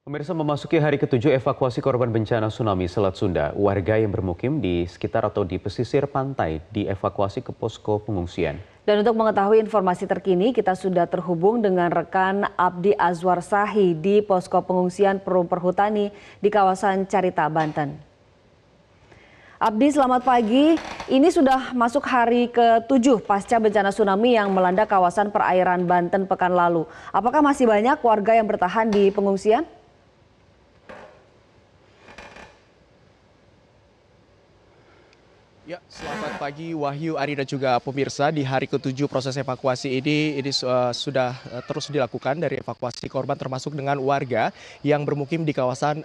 Pemirsa, memasuki hari ketujuh evakuasi korban bencana tsunami Selat Sunda, warga yang bermukim di sekitar atau di pesisir pantai dievakuasi ke posko pengungsian. Dan untuk mengetahui informasi terkini, kita sudah terhubung dengan rekan Abdi Azwar Sahi di posko pengungsian Perum Perhutani di kawasan Carita, Banten. Abdi, selamat pagi. Ini sudah masuk hari ke-7 pasca bencana tsunami yang melanda kawasan perairan Banten pekan lalu. Apakah masih banyak warga yang bertahan di pengungsian? Ya, selamat pagi Wahyu, Ari dan juga pemirsa. Di hari ke-7 proses evakuasi ini sudah terus dilakukan dari evakuasi korban termasuk dengan warga yang bermukim di kawasan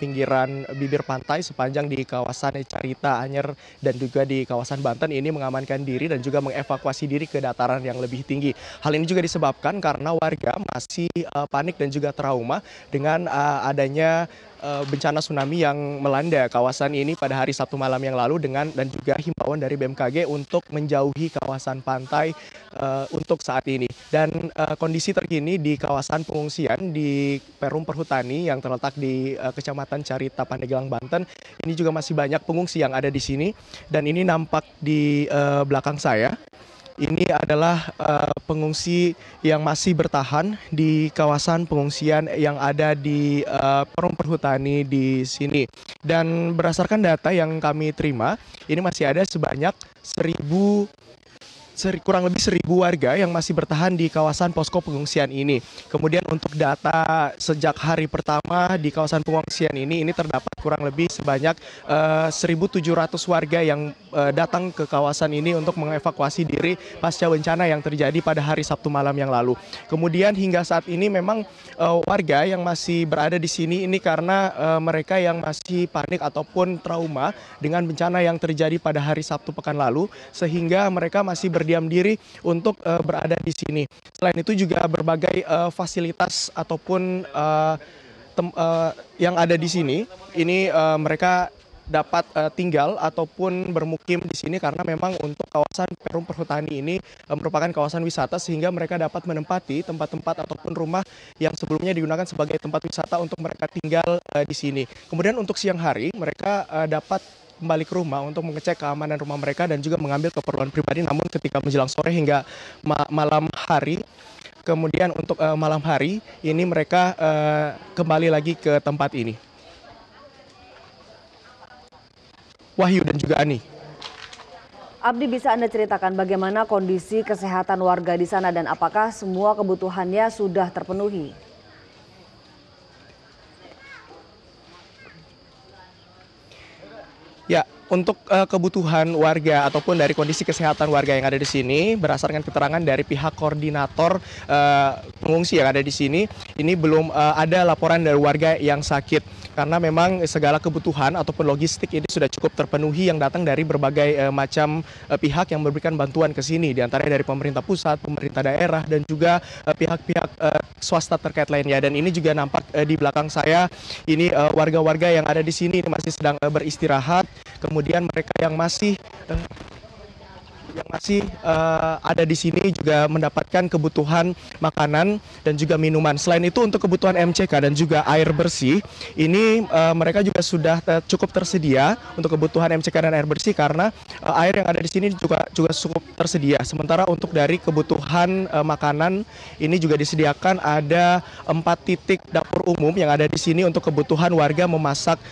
pinggiran bibir pantai sepanjang di kawasan Carita, Anyer dan juga di kawasan Banten ini mengamankan diri dan juga mengevakuasi diri ke dataran yang lebih tinggi. Hal ini juga disebabkan karena warga masih panik dan juga trauma dengan adanya bencana tsunami yang melanda kawasan ini pada hari Sabtu malam yang lalu dan juga himbauan dari BMKG untuk menjauhi kawasan pantai untuk saat ini. Dan kondisi terkini di kawasan pengungsian di Perum Perhutani yang terletak di Kecamatan Carita, Pandeglang, Banten, ini juga masih banyak pengungsi yang ada di sini dan ini nampak di belakang saya. Ini adalah pengungsi yang masih bertahan di kawasan pengungsian yang ada di Perum Perhutani di sini. Dan berdasarkan data yang kami terima, ini masih ada sebanyak kurang lebih 1.000 warga yang masih bertahan di kawasan posko pengungsian ini. Kemudian untuk data sejak hari pertama di kawasan pengungsian ini terdapat kurang lebih sebanyak 1.700 warga yang datang ke kawasan ini untuk mengevakuasi diri pasca bencana yang terjadi pada hari Sabtu malam yang lalu. Kemudian hingga saat ini memang warga yang masih berada di sini ini karena mereka yang masih panik ataupun trauma dengan bencana yang terjadi pada hari Sabtu pekan lalu, sehingga mereka masih berdiam diri untuk berada di sini. Selain itu juga berbagai fasilitas ataupun yang ada di sini, ini mereka dapat tinggal ataupun bermukim di sini karena memang untuk kawasan Perum Perhutani ini merupakan kawasan wisata sehingga mereka dapat menempati tempat-tempat ataupun rumah yang sebelumnya digunakan sebagai tempat wisata untuk mereka tinggal di sini. Kemudian untuk siang hari mereka dapat kembali ke rumah untuk mengecek keamanan rumah mereka dan juga mengambil keperluan pribadi, namun ketika menjelang sore hingga malam hari, kemudian untuk malam hari ini mereka kembali lagi ke tempat ini. Wahyu dan juga Ani. Abdi, bisa Anda ceritakan bagaimana kondisi kesehatan warga di sana dan apakah semua kebutuhannya sudah terpenuhi? Ya, untuk kebutuhan warga ataupun dari kondisi kesehatan warga yang ada di sini, berdasarkan keterangan dari pihak koordinator pengungsi yang ada di sini, ini belum ada laporan dari warga yang sakit. Karena memang segala kebutuhan ataupun logistik ini sudah cukup terpenuhi yang datang dari berbagai macam pihak yang memberikan bantuan ke sini, diantaranya dari pemerintah pusat, pemerintah daerah, dan juga pihak-pihak swasta terkait lainnya. Dan ini juga nampak di belakang saya, ini warga-warga yang ada di sini masih sedang beristirahat. Kemudian mereka yang masih ada di sini juga mendapatkan kebutuhan makanan dan juga minuman. Selain itu untuk kebutuhan MCK dan juga air bersih, ini mereka juga sudah cukup tersedia untuk kebutuhan MCK dan air bersih karena air yang ada di sini juga cukup tersedia. Sementara untuk dari kebutuhan makanan ini juga disediakan ada 4 titik dapur umum yang ada di sini untuk kebutuhan warga memasak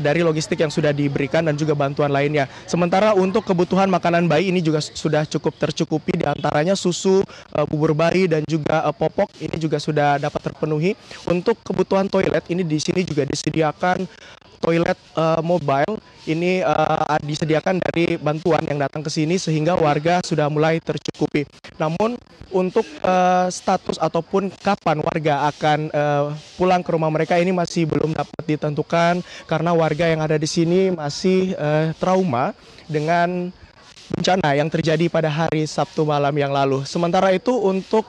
dari logistik yang sudah diberikan dan juga bantuan lainnya. Sementara untuk kebutuhan makanan bayi ini juga sudah cukup tercukupi, diantaranya susu, bubur bayi dan juga popok ini juga sudah dapat terpenuhi. Untuk kebutuhan toilet ini di sini juga disediakan toilet mobile, ini disediakan dari bantuan yang datang ke sini sehingga warga sudah mulai tercukupi. Namun untuk status ataupun kapan warga akan pulang ke rumah mereka ini masih belum dapat ditentukan karena warga yang ada di sini masih trauma dengan bencana yang terjadi pada hari Sabtu malam yang lalu. Sementara itu untuk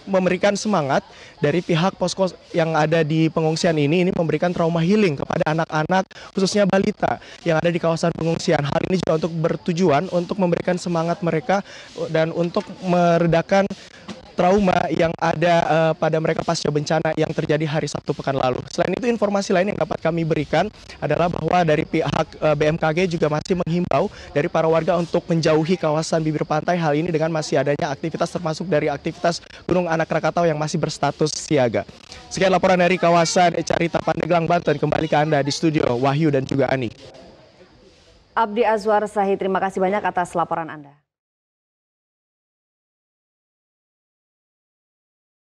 memberikan semangat dari pihak posko yang ada di pengungsian ini memberikan trauma healing kepada anak-anak khususnya balita yang ada di kawasan pengungsian. Hal ini juga untuk bertujuan untuk memberikan semangat mereka dan untuk meredakan trauma yang ada pada mereka pasca bencana yang terjadi hari Sabtu pekan lalu. Selain itu, informasi lain yang dapat kami berikan adalah bahwa dari pihak BMKG juga masih menghimbau dari para warga untuk menjauhi kawasan bibir pantai. Hal ini dengan masih adanya aktivitas termasuk dari aktivitas Gunung Anak Rakatau yang masih berstatus siaga. Sekian laporan dari kawasan Carita Pandeglang, Banten. Kembali ke Anda di studio, Wahyu dan juga Ani. Abdi Azwar Sahid, terima kasih banyak atas laporan Anda.